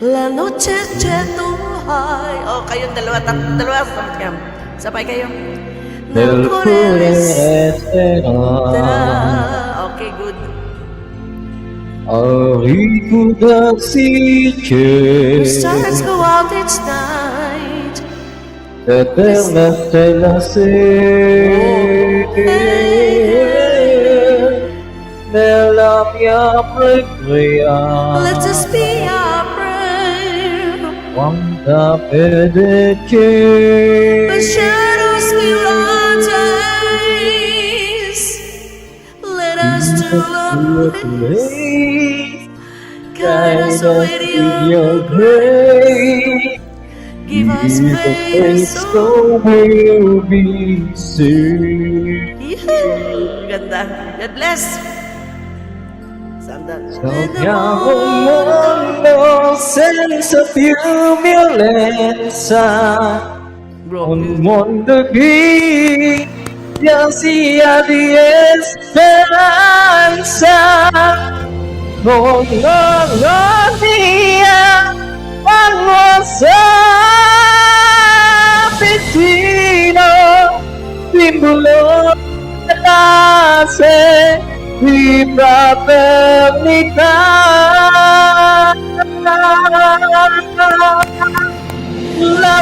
La noche hay. Oh, kayong dalawa, dalawa, sabay kayo. Del No puedes Okay, good. Arriba The the stars go out each night. eterna stella nella mia preghiera Let us be our prayer. quanta fede The c'è shadows will rise. Let us do your Lord. place, Guide us with your your grace. Give us Give us faith faith so. so we'll be saved. Yeah. Ganda. God bless. Sandal. Sogniamo un mondo senza più violenza, un mondo che già sia di speranza. Con l'orgoglio nuestra vicino, símbolo de la fe y fraternidad. La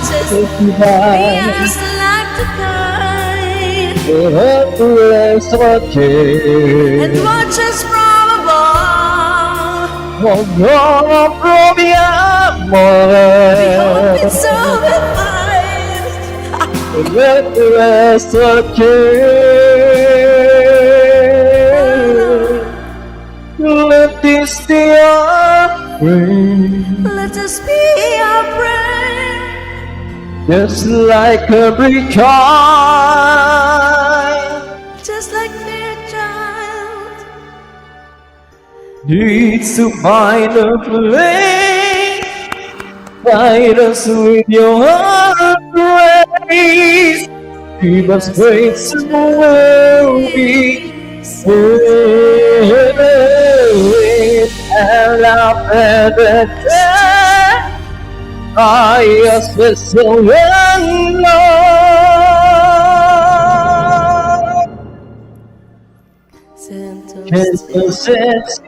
Just be noche us like the kite nuestro and que watch us from above. con propio amore It's so divine. nuestro que let this be our prayer, Let us be our prayer. just like every child Just like their child. needs to find a place. Guide us with your grace. Give us grace and we'll be saved. And our Father, I ask for so long. Jesus is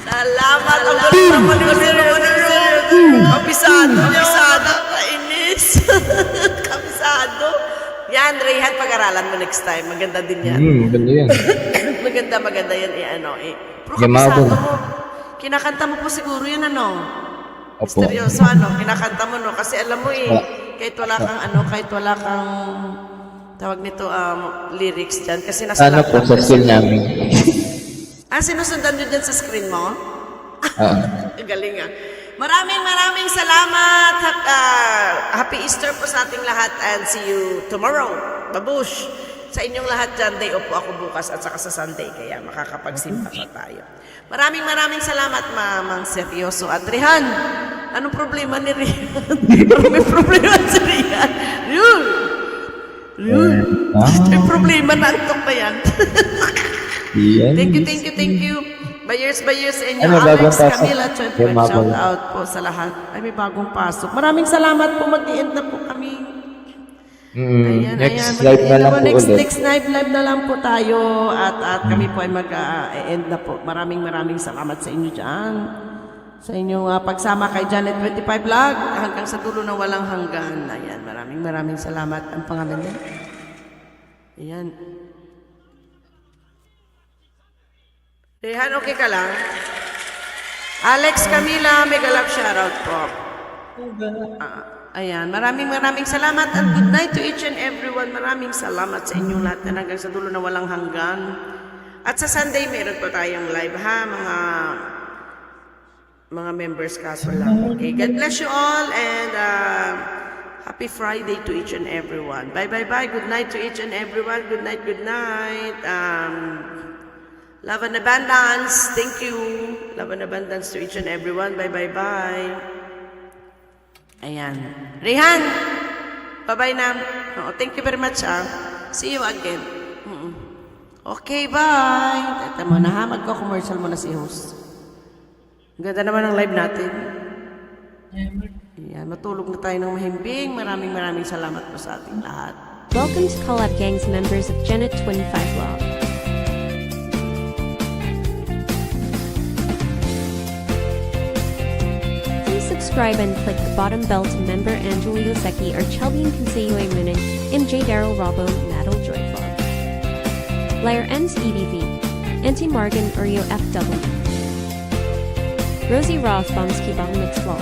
Salamat ang galing naman ni Kabisado niya. Kainis. Kabisado. Yan, Rayhan, pag-aralan mo next time. Maganda din yan. Ganda yan. Maganda yan. Pero Yamabon. kabisado mo. Kinakanta mo po siguro yan, ano? Opo. Misteryoso, kinakanta mo, no? Kasi alam mo kahit wala kang, tawag nito, lyrics dyan. Kasi nasa Ano po sa skill namin? sinusundan nyo dyan sa screen mo? Galing ah. Maraming salamat. Happy Easter po sa ating lahat and see you tomorrow. Babush! Sa inyong lahat dyan, day off po ako bukas at saka sa Sunday, kaya makakapagsimba pa tayo. Maraming salamat, Mamang Seryoso. At Rihan, anong problema ni Rihan? May problema si Rihan. Yun! May problema na antok na yan. Thank you. Bayers sa inyo. Ano, bagong Alex, pasok? Camila, Chetwin, Yung shout bagong- out po sa lahat. Ay, may bagong pasok. Maraming salamat po. Mag-i-end na po kami. Next live na lang po ulit. Next live na lang po tayo. At kami po ay mag-end na po. Maraming salamat sa inyo dyan. Sa inyong pagsama kay Janet 25 Vlog. Hanggang sa dulo na walang hanggan. Ayan, maraming salamat. Ang pangalan niya? Ayan. Rehan, okay ka lang? Alex, Camila, mega love shoutout po. Ayan, maraming salamat and good night to each and everyone. Maraming salamat sa inyong lahat na hanggang sa dulo na walang hanggan. At sa Sunday, meron po tayong live ha, mga members kaso lang. Okay, God bless you all and happy Friday to each and everyone. Bye. Good night to each and everyone. Good night. Love and abundance. Thank you. Love and abundance to each and everyone. Bye, bye, bye. Ayan. Rihan! Bye-bye na. Oh, thank you very much, See you again. Okay, bye. Tata mo na ha. Magko-commercial mo na si host. Ang ganda naman ng live natin. Ayan, matulog na tayo ng mahimbing. Maraming salamat po sa ating lahat. Welcome to Collab Gang's members of Janet 25 Vlog. Please subscribe and click the bottom bell to member Angelina Secchi or Chelbian Consejo Munin, MJ Daryl Robo, Nadal Joy Vlog. Layer N's EDV, Auntie Morgan Urio FW. Rosie Roth Bombski Bomb Mix Vlog.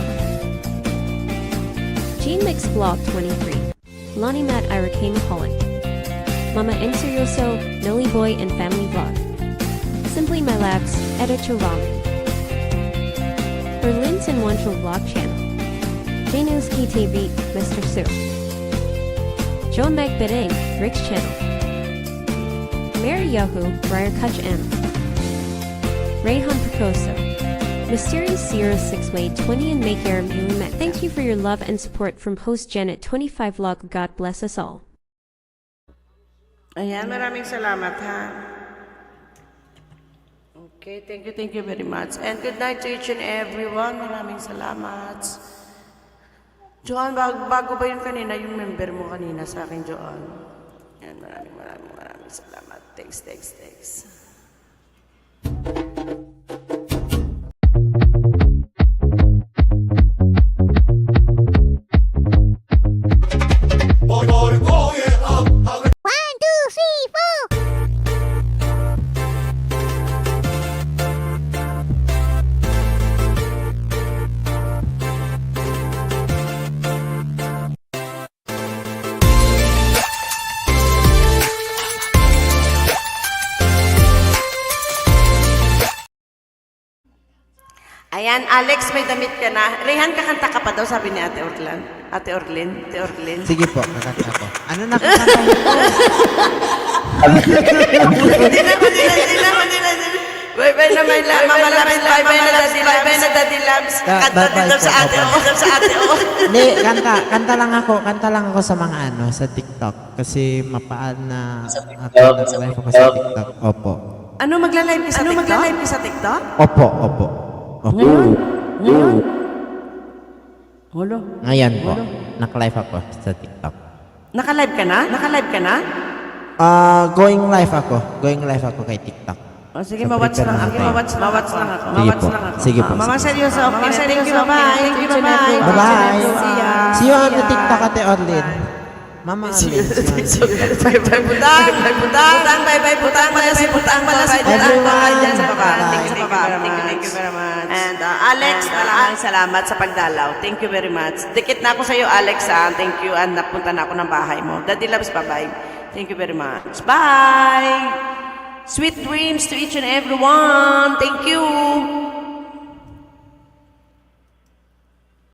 Gene Mix Vlog 23. Lonnie Matt Ira K. Holland. Mama Inserioso, Noli Boy and Family Vlog. Simply My Labs, Editor Ramen. Berlin's and Wancho Vlog Channel. Janos KTV, Mr. Sue. Joe Meg Bidding, Rick's Channel. Mary Yahoo, Briar Kutch M. Rayhan Picoso. Mysterious Sierra 6-Way 20 and Make Air Met. Thank you for your love and support from host Janet 25 Vlog. God bless us all. Ayan, maraming salamat ha. Okay, thank you very much. And good night to each and everyone. Maraming salamat. Joan, bago ba yun kanina, yung member mo kanina sa akin, Joan? Ayan, maraming salamat. Thanks. Ayan, Alex, may damit ka na. Rehan, kakanta ka pa daw, sabi ni Ate Orlin. Ate Orlin. Sige po, kakanta ko. Ano na kakanta niyo po? Hindi na. Bye-bye na may Mama Labs. Bye-bye na Daddy Labs. Kanta din daw sa Ate O. Hindi, kanta lang ako. Kanta lang ako sa mga sa TikTok. Kasi mapaan na ako nag-live ako sa TikTok. Opo. Ano, magla-live ka sa TikTok? Opo. Ngayon? Holo? Ngayon po, naka-live ako sa TikTok. Naka-live ka na? Going live ako kay TikTok. O sige, So, mawatch lang prepare ako. na Mawatch lang ako. Sige po. Mama, seryoso. Okay. Thank you, bye-bye. Bye-bye. See ya. See you on the TikTok, Ate Orlin. Mama Orlin. See you on TikTok. Bye-bye, Butang. Bye-bye, Butang. Butang pala si Butang. Dyan sa baba. Thank you very much. And Alex, maraming salamat sa pagdalaw. Thank you very much. Dikit na ako sa iyo, Alex. Thank you. And napunta na ako ng bahay mo. Daddy loves, bye-bye. Thank you very much. Bye! Sweet dreams to each and everyone. Thank you.